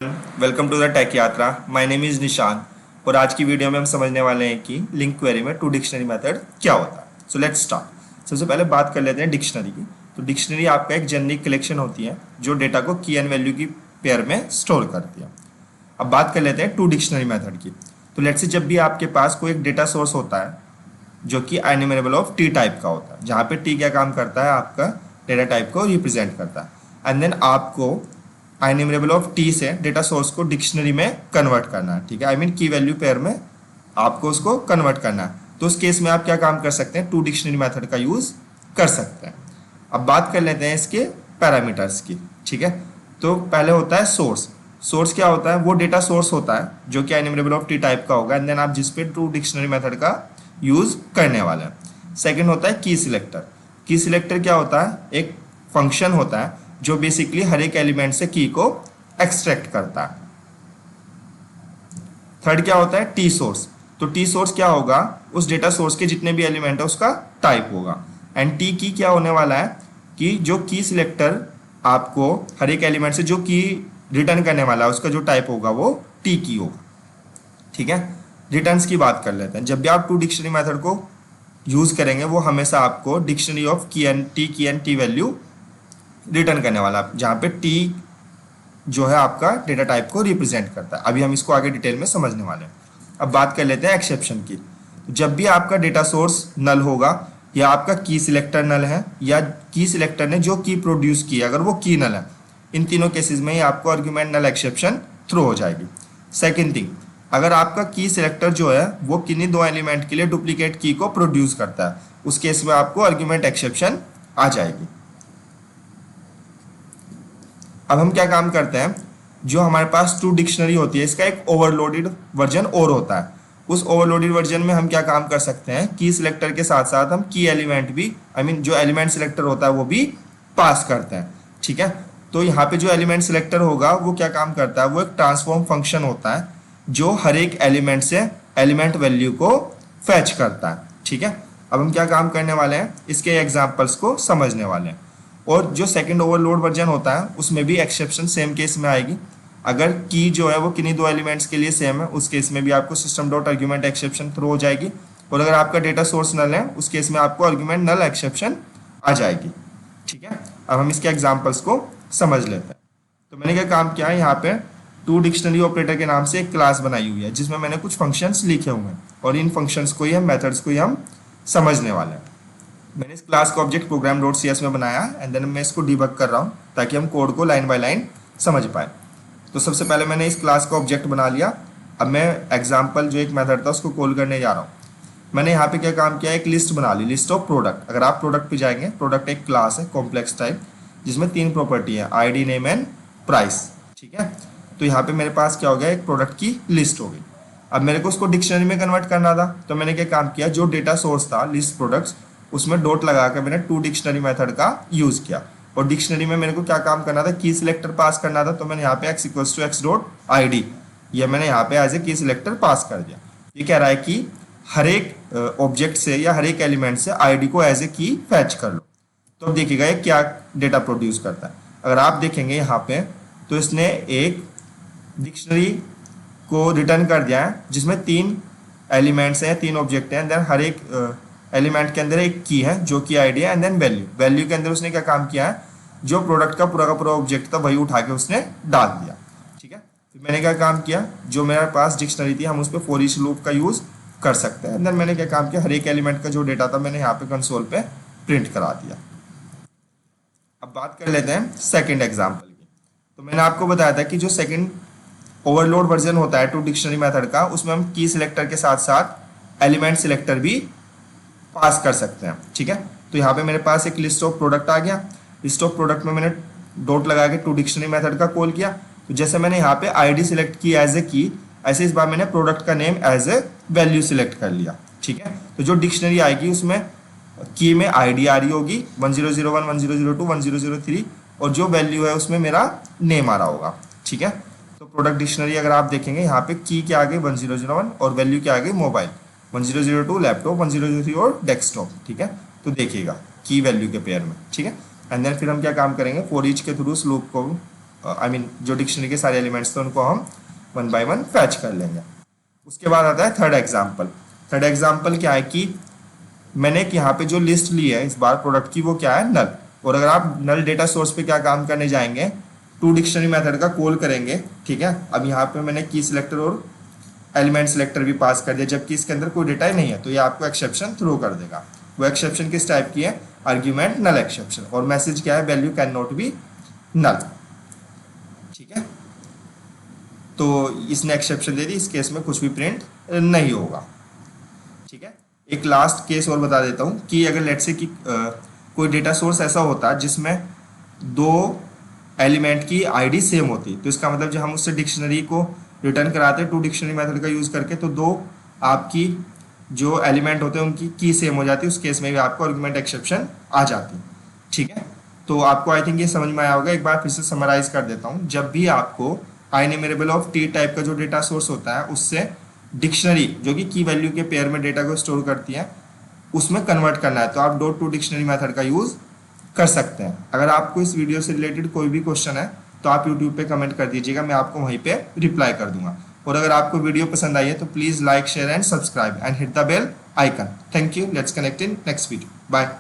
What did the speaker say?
Welcome to the take यात्रा। My name is निशान और आज की वीडियो में हम समझने वाले हैं कि लिंक क्वेरी में टू डिक्शनरी मेथड क्या होता है। So let's start. सबसे पहले बात कर लेते हैं डिक्शनरी की। तो डिक्शनरी आपका एक जेनरिक कलेक्शन होती है जो डेटा को की एंड वैल्यू की पेयर में स्टोर करती है। अब बात कर लेते हैं टू डिक्शनरी मेथड की। तो लेट्स से जब भी आपके पास कोई एक डेटा सोर्स होता है जो कि एनिमरेबल ऑफ टी टाइप का होता है, जहाँ पे टी क्या काम करता है, आपका डेटा टाइप को रिप्रेजेंट करता है। एंड देन आपको एनिमरेबल ऑफ टी से डेटा सोर्स को डिक्शनरी में कन्वर्ट करना है। ठीक है, आई मीन की वैल्यू पेयर में आपको उसको कन्वर्ट करना है। तो उस केस में आप क्या काम कर सकते हैं, टू डिक्शनरी मेथड का यूज कर सकते हैं। अब बात कर लेते हैं इसके पैरामीटर्स की। ठीक है, तो पहले होता है सोर्स। सोर्स क्या होता है, वो डेटा सोर्स होता है जो कि एनिमरेबल ऑफ टी टाइप का होगा एंड देन आप जिस पे टू डिक्शनरी मेथड का यूज करने वाले हैं। सेकेंड होता है की सिलेक्टर। की सिलेक्टर क्या होता है, एक फंक्शन होता है जो बेसिकली हर एक एलिमेंट से की को एक्सट्रैक्ट करता है। थर्ड क्या होता है, टी सोर्स। तो टी सोर्स क्या होगा, उस डेटा सोर्स के जितने भी एलिमेंट है उसका टाइप होगा। एंड टी की क्या होने वाला है कि जो की सिलेक्टर आपको हर एक एलिमेंट से जो की रिटर्न करने वाला है उसका जो टाइप होगा वो टी की होगा। ठीक है, रिटर्न्स की बात कर लेते हैं। जब भी आप टू डिक्शनरी मेथड को यूज करेंगे वो हमेशा आपको डिक्शनरी ऑफ की एंड टी वैल्यू रिटर्न करने वाला, जहाँ पे टी जो है आपका डेटा टाइप को रिप्रेजेंट करता है। अभी हम इसको आगे डिटेल में समझने वाले हैं। अब बात कर लेते हैं एक्सेप्शन की। जब भी आपका डेटा सोर्स नल होगा या आपका की सिलेक्टर नल है या की सिलेक्टर ने जो की प्रोड्यूस की अगर वो की नल है, इन तीनों केसेस में ही आपको आर्ग्यूमेंट नल एक्सेप्शन थ्रो हो जाएगी। सेकेंड थिंग, अगर आपका की सिलेक्टर जो है वो किन्हीं दो एलिमेंट के लिए डुप्लीकेट की को प्रोड्यूस करता है, उस केस में आपको आर्ग्यूमेंट एक्सेप्शन आ जाएगी। अब हम क्या काम करते हैं, जो हमारे पास टू डिक्शनरी होती है इसका एक ओवरलोडेड वर्जन और होता है। उस ओवरलोडेड वर्जन में हम क्या काम कर सकते हैं, की सिलेक्टर के साथ साथ हम की एलिमेंट भी, आई मीन जो एलिमेंट सिलेक्टर होता है वो भी पास करते हैं। ठीक है, तो यहाँ पे जो एलिमेंट सिलेक्टर होगा वो क्या काम करता है, वो एक ट्रांसफॉर्म फंक्शन होता है जो हर एक एलिमेंट से एलिमेंट वैल्यू को फैच करता है। ठीक है, अब हम क्या काम करने वाले हैं, इसके एग्जाम्पल्स को समझने वाले हैं। और जो सेकंड ओवरलोड वर्जन होता है उसमें भी एक्सेप्शन सेम केस में आएगी। अगर की जो है वो किन्हीं दो एलिमेंट्स के लिए सेम है, उस केस में भी आपको system dot argument exception throw हो जाएगी। और अगर आपका डेटा सोर्स नल है उस केस में आपको आर्ग्यूमेंट नल एक्सेप्शन आ जाएगी। ठीक है, अब हम इसके एग्जाम्पल्स को समझ लेते हैं। तो मैंने क्या काम किया है, यहाँ पे टू डिक्शनरी ऑपरेटर के नाम से एक क्लास बनाई हुई है जिसमें मैंने कुछ फंक्शंस लिखे हुए हैं और इन फंक्शंस को ही हम मेथड्स को ही हम समझने वाले हैं। मैंने इस क्लास का object program dot C S में बनाया एंड देन मैं इसको डिबग कर रहा हूँ ताकि हम कोड को लाइन बाय लाइन समझ पाए। तो सबसे पहले मैंने इस क्लास का ऑब्जेक्ट बना लिया। अब मैं एग्जाम्पल जो एक मेथड था उसको कॉल करने जा रहा हूँ। मैंने यहाँ पे क्या काम किया, एक लिस्ट बना ली, लिस्ट ऑफ प्रोडक्ट। अगर आप प्रोडक्ट पे जाएंगे, प्रोडक्ट एक क्लास है कॉम्प्लेक्स टाइप जिसमें तीन प्रॉपर्टी है, आईडी, नेम एंड प्राइस। ठीक है, तो यहाँ पे मेरे पास क्या हो गया, एक प्रोडक्ट की लिस्ट हो गई। अब मेरे को उसको डिक्शनरी में कन्वर्ट करना था, तो मैंने क्या काम किया, जो डेटा सोर्स था लिस्ट प्रोडक्ट्स उसमें डॉट लगा कर मैंने टू डिक्शनरी मेथड का यूज किया। और डिक्शनरी में मेरे को क्या काम करना था, की सिलेक्टर पास करना था। तो मैंने यहाँ पे X equals to X dot I D, ये मैंने यहाँ पे एज ए की सिलेक्टर पास कर दिया। ये कह रहा है कि हर एक ऑब्जेक्ट से या हर एक एलिमेंट से आईडी को एज ए की फैच कर लो। तो अब देखिएगा ये क्या डेटा प्रोड्यूस करता है। अगर आप देखेंगे यहाँ पे तो इसने एक डिक्शनरी को रिटर्न कर दिया है जिसमें तीन एलिमेंट्स हैं, तीन ऑब्जेक्ट हैं, देन हर एक एलिमेंट के अंदर एक की है जो कि आईडी है एंड देन वैल्यू। वैल्यू के अंदर उसने क्या काम किया है, जो प्रोडक्ट का पूरा ऑब्जेक्ट था वही उठा के उसने डाल दिया। ठीक है, फिर मैंने क्या काम किया, जो मेरे पास डिक्शनरी थी हम उस पर फॉर ईच लूप का यूज कर सकते हैं। देन मैंने क्या काम किया, हर एक एलिमेंट का जो डेटा था मैंने यहाँ पे कंसोल पे प्रिंट करा दिया। अब बात कर लेते हैं सेकेंड एग्जाम्पल की। तो मैंने आपको बताया था कि जो सेकेंड ओवरलोड वर्जन होता है टू डिक्शनरी मेथड का, उसमें हम की सिलेक्टर के साथ साथ एलिमेंट सिलेक्टर भी पास कर सकते हैं। ठीक है, तो यहाँ पे मेरे पास एक लिस्ट ऑफ प्रोडक्ट आ गया। लिस्ट ऑफ प्रोडक्ट में मैंने डॉट लगा के टू डिक्शनरी मेथड का कॉल किया। तो जैसे मैंने यहाँ पे आईडी सिलेक्ट की एज ए की, ऐसे इस बार मैंने प्रोडक्ट का name as a value select कर लिया। ठीक है, तो जो डिक्शनरी आएगी उसमें की में आईडी आ रही होगी 1001, 1002, 1003 और जो वैल्यू है उसमें मेरा नेम आ रहा होगा। ठीक है, तो प्रोडक्ट डिक्शनरी अगर आप देखेंगे यहाँ पे की के आगे 1001 और वैल्यू के आगे मोबाइल, 1002 लैपटॉप, 1003 और डेस्कटॉप। ठीक है, तो देखिएगा की वैल्यू के पेयर में। ठीक है, एंड देन फिर हम क्या काम करेंगे, फॉर ईच के थ्रू उस लूप को आई मीन जो डिक्शनरी के सारे एलिमेंट्स थे उनको हम वन बाय वन फैच कर लेंगे। उसके बाद आता है थर्ड एग्जाम्पल। थर्ड एग्जाम्पल क्या है कि मैंने यहाँ पे जो लिस्ट ली है इस बार प्रोडक्ट की वो क्या है, नल। और अगर आप नल डेटा सोर्स पे क्या काम करने जाएंगे, टू डिक्शनरी मेथड का कॉल करेंगे, ठीक है। अब यहाँ पे मैंने की सिलेक्टर और एलिमेंट सिलेक्टर भी पास कर दिया, जबकि इसके अंदर कोई डेटा ही नहीं है, तो ये आपको एक्सेप्शन थ्रो कर देगा। वो एक्सेप्शन किस टाइप की है, आर्ग्यूमेंट नल एक्सेप्शन। और मैसेज क्या है, value can not be null, ठीक है। तो इसने एक्सेप्शन दे दी, इस केस में कुछ भी प्रिंट नहीं होगा, ठीक है। एक लास्ट केस और बता देता हूँ कि अगर लेट्स से कि कोई डेटा सोर्स ऐसा होता जिसमें दो एलिमेंट की आईडी सेम होती, तो इसका मतलब जब हम उससे डिक्शनरी को रिटर्न कराते हैं टू डिक्शनरी मेथड का यूज़ करके, तो दो आपकी जो एलिमेंट होते हैं उनकी की सेम हो जाती है, उस केस में भी आपको आर्गुमेंट एक्सेप्शन आ जाती, ठीक है। तो आपको आई थिंक ये समझ में आया होगा। एक बार फिर से समराइज कर देता हूँ। जब भी आपको आइनमेरेबल ऑफ टी टाइप का जो डेटा सोर्स होता है उससे डिक्शनरी जो कि की वैल्यू के पेयर में डेटा को स्टोर करती है उसमें कन्वर्ट करना है, तो आप डॉट टू डिक्शनरी मेथड का यूज़ कर सकते हैं। अगर आपको इस वीडियो से रिलेटेड कोई भी क्वेश्चन है तो आप यूट्यूब पे कमेंट कर दीजिएगा, मैं आपको वहीं पे रिप्लाई कर दूंगा। और अगर आपको वीडियो पसंद आई है तो please like share and subscribe and hit the bell icon. Thank you, let's connect in next video, bye.